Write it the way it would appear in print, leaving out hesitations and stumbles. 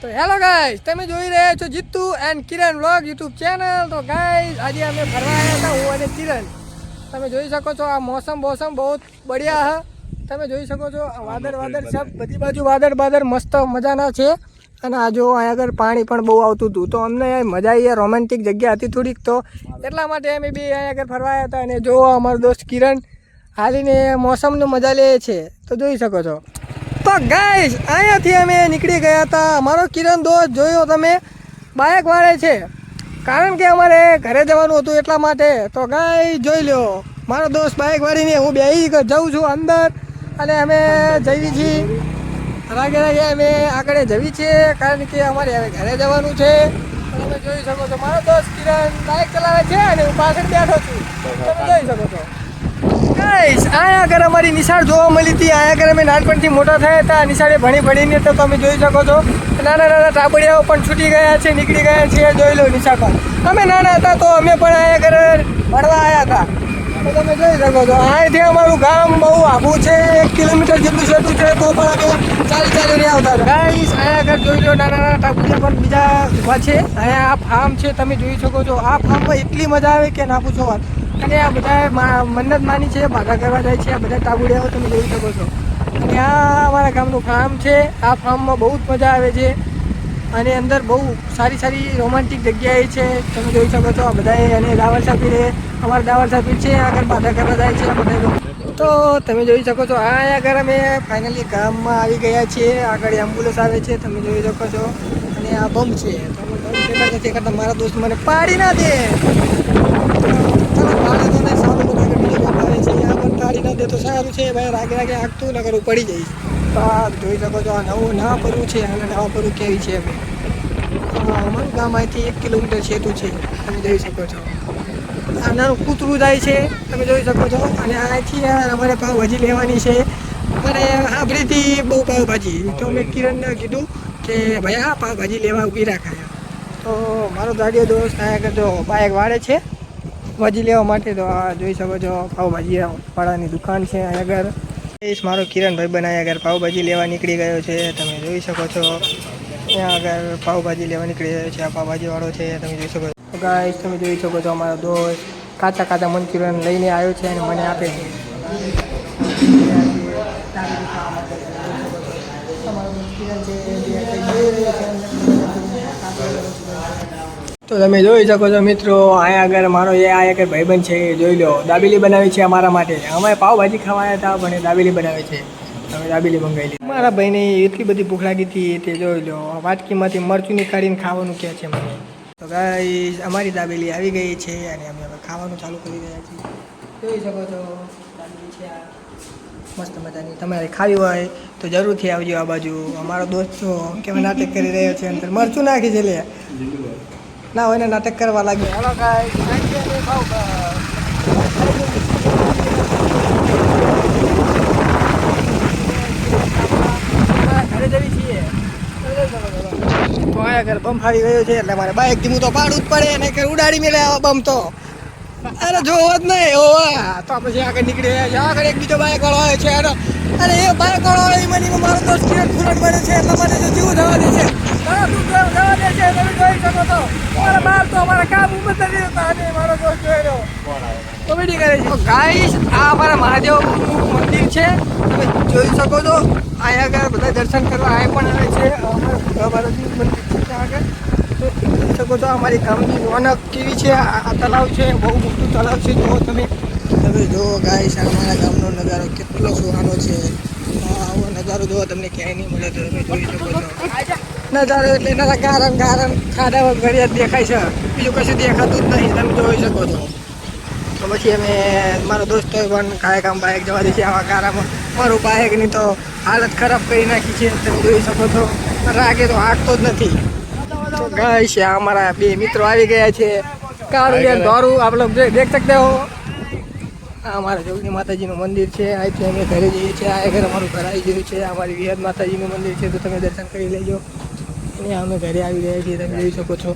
તો hello guys, તમે જોઈ રહ્યા છો Jitu and Kiran vlog YouTube channel. તો ગાઈસ આજે અમે ફરવા આવ્યા હતા, હું અને કિરણ. તમે જોઈ શકો છો આ મોસમ બહુ બઢિયા હે. તમે જોઈ શકો છો વાદળ સબ બધી બાજુ વાદળ મસ્ત મજાના છે. અને આ જો અહીંયા આગળ પાણી પણ બહુ આવતું હતું, તો અમને મજા આવી. રોમેન્ટિક જગ્યા હતી થોડીક, તો એટલા માટે અમે બી અહીંયા આગળ ફરવા આવ્યા હતા. અને જો અમારો દોસ્ત કિરણ હાલીને મોસમનો મજા લે છે, તો જોઈ શકો છો. તો ગાઈસ અહીંયાથી અમે નીકળી ગયા હતા. અમારો કિરણ દોસ્ત જોયો તમે બાઇક વાળે છે, કારણ કે અમારે ઘરે જવાનું હતું એટલા માટે. તો ગાઈસ જોઈ લો, મારો દોસ્ત બાઇક વાળીને હું બેસી જાઉં છું અંદર, અને અમે જઈએ છીએ રાગે અમે આગળ જવી છીએ, કારણ કે અમારે હવે ઘરે જવાનું છે. તમે જોઈ શકો છો મારો દોસ્ત કિરણ બાઇક ચલાવે છે અને હું પાછળ બેઠો છું. તમે જોઈ શકો છો ગાઈસ અહીંયા આગળ અમારી નિશાળ જોવા મળી હતી. અહીંયા આગળ અમે નાનપણથી મોટા થયા હતા નિશાળે ભણીને. તો તમે જોઈ શકો છો નાના ટાબડિયાઓ પણ છૂટી ગયા છે, નીકળી ગયા છે. જોઈ લો નિશાળ પર અમે નાના હતા તો અમે પણ અહીંયા આગળ ભણવા આવ્યા હતા. તો તમે જોઈ શકો છો અહીંથી અમારું ગામ બહુ આઘું છે, 1 કિલોમીટર જેટલું છેટું છે. તો પણ અમે ચાલી રહ્યા હતા ગાઈસ. અહીંયા આગળ જોઈ લો નાના ટાબડિયા પણ બીજા ઊભા છે. અહીંયા આ ફાર્મ છે, તમે જોઈ શકો છો. આ ફાર્મમાં એટલી મજા આવે કે ના પૂછો વાત. અને આ બધા મન્નત માની છે, બાધા કરવા જાય છે આ બધા ટાબુડિયાઓ, તમે જોઈ શકો છો. અને આ અમારા ગામનું ફાર્મ છે. આ ફાર્મમાં બહુ જ મજા આવે છે, અને અંદર બહુ સારી રોમાન્ટિક જગ્યાએ છે. તમે જોઈ શકો છો આ બધા. અને દાવર સાપીરે અમારા દાવર સાપીર છે, આગળ બાધા કરવા જાય છે આ બધા. તો તમે જોઈ શકો છો આ આગળ અમે ફાઇનલી ગામમાં આવી ગયા છીએ. આગળ એમ્બ્યુલન્સ આવે છે, તમે જોઈ શકો છો. અને આ બમ છે, તમે બમ નથી કરતા મારા દોસ્ત મને પાડી ના દે. તો સારું છે ભાઈ, રાગે આગતું ન કરવું પડી જઈશ. તો આ જોઈ શકો છો આ નવું નવા પરવું છે, અને નવા પરવું કેવી છે. અમારું ગામ અહીંથી 1 કિલોમીટર છેટું છે, તમે જોઈ શકો છો. આ નાનું કૂતરું જાય છે, તમે જોઈ શકો છો. અને અહીંથી અમારે પાવભાજી લેવાની છે, અને આભરીથી બહુ પાવભાજી. તો મેં કિરણને કીધું કે ભાઈ આ પાવભાજી લેવા ઊભી રાખાયા. તો મારો દાડિયો દોસ્ત અહીંયા કરજો બાઇક વાળે છે ભાજી લેવા માટે. તો આ જોઈ શકો છો પાવભાજી વાળાની દુકાન છે અહીંયા આગળ. મારો કિરણભાઈ બનાવ્યા આગળ પાવભાજી લેવા નીકળી ગયો છે, તમે જોઈ શકો છો. ત્યાં આગળ પાવભાજી લેવા નીકળી ગયો છે, આ પાવભાજી વાળો છે, તમે જોઈ શકો છો. ગાઈસ તમે જોઈ શકો છો અમારો દોસ્ત કાચા મંચુરિયન લઈને આવ્યો છે અને મને આપે છે. તો તમે જોઈ શકો છો મિત્રો, અહીંયા આગળ મારો આ એક ભાઈબંધ છે, જોઈ લો દાબેલી બનાવી છે અમારા માટે. અમે પાવભાજી ખાવા આવ્યા હતા પણ દાબેલી બનાવે છે. તમે દાબેલી મંગાવી લીધી. મારા ભાઈને એટલી બધી ભૂખ લાગી હતી, તે જોઈ લો વાટકીમાંથી મરચું નીકાળીને ખાવાનું કહે છે મને. તો ગાઈસ અમારી દાબેલી આવી ગઈ છે, અને અમે હવે ખાવાનું ચાલુ કરી રહ્યા છીએ. જોઈ શકો છો દાબેલી છે આ મસ્ત મજાની. તમારે ખાવી હોય તો જરૂરથી આવજો આ બાજુ. અમારો દોસ્ત છો કેવા નાટક કરી રહ્યો છે, અંદર મરચું નાખી છે લે ના હોય ને નાટક કરવા લાગ્યો. હેલો ગાઈસ, ઘરે જવી છીએ. તો અહીંયા ઘર બમ ફાડી ગયો છે, એટલે મારે બાઇક ધીમું તો પાડવું જ પડે. અને કે ઉડાડી મેળે આવા બમ તો અરે જોવો જ નહીં. ઓવા તો પછી આગળ નીકળી રહ્યા છે. આગળ એક બીજો બાઇક વાળો આવે છે, અને એ બાઇક વાળો આવે મને મારો દોસ્ત કિરણ ફૂરટ બને છે, એટલા માટે તો જીવું જવા દે છે. જવા દે છે, તમે જોઈ શકો છો. મારા બાર તો અમારા કામ ઉમર નથી રહેતા, અને મારો દોસ્ત જોઈ રહ્યો કોમેડી કરે છે. ગાઈસ આ અમારા મહાદેવનું મંદિર છે, તમે જોઈ શકો છો. અહીંયા આગળ બધા દર્શન કરવા આ પણ આવે છે. અમારા મંદિર છે આગળ, તો જોઈ શકો છો. અમારી ગામની રોનક કેવી છે. આ તલાવ છે, બહુ મોટું તલાવ છે. જો તમે જો ગાઈસ અમારા ગામનો નજારો કેટલો સુહાનો છે. આવો નજારો જો તમને ક્યાંય નહીં મળે, તો તમે જોઈ શકો છો. નજારો એટલે એના ગારમ ખાડા ઘડિયા દેખાય છે, બીજું કશું દેખાતું જ નહીં, તમે જોઈ શકો છો. તો પછી અમે મારો દોસ્તો પણ કામ બાઇક જવા દે છે આવા ગારામાં. મારું બાઇકની તો હાલત ખરાબ કરી નાખી છે, તમે જોઈ શકો છો. રાગે તો હાંકતો જ નથી. તો ગાઈસ અમારા 2 મિત્રો આવી ગયા છે, કાળું અને ધોરું. આપ લોગ દેખ सकते हो. આ અમારા જોગણી માતાજીનું મંદિર છે. અહીંથી અમે ઘરે જઈએ છીએ. આ ઘર અમારું ઘર આવી ગયું છે. અમારી વિહદ માતાજીનું મંદિર છે, તો તમે દર્શન કરી લેજો. અને અમે ઘરે આવી ગયા છીએ, તમે જોઈ શકો છો.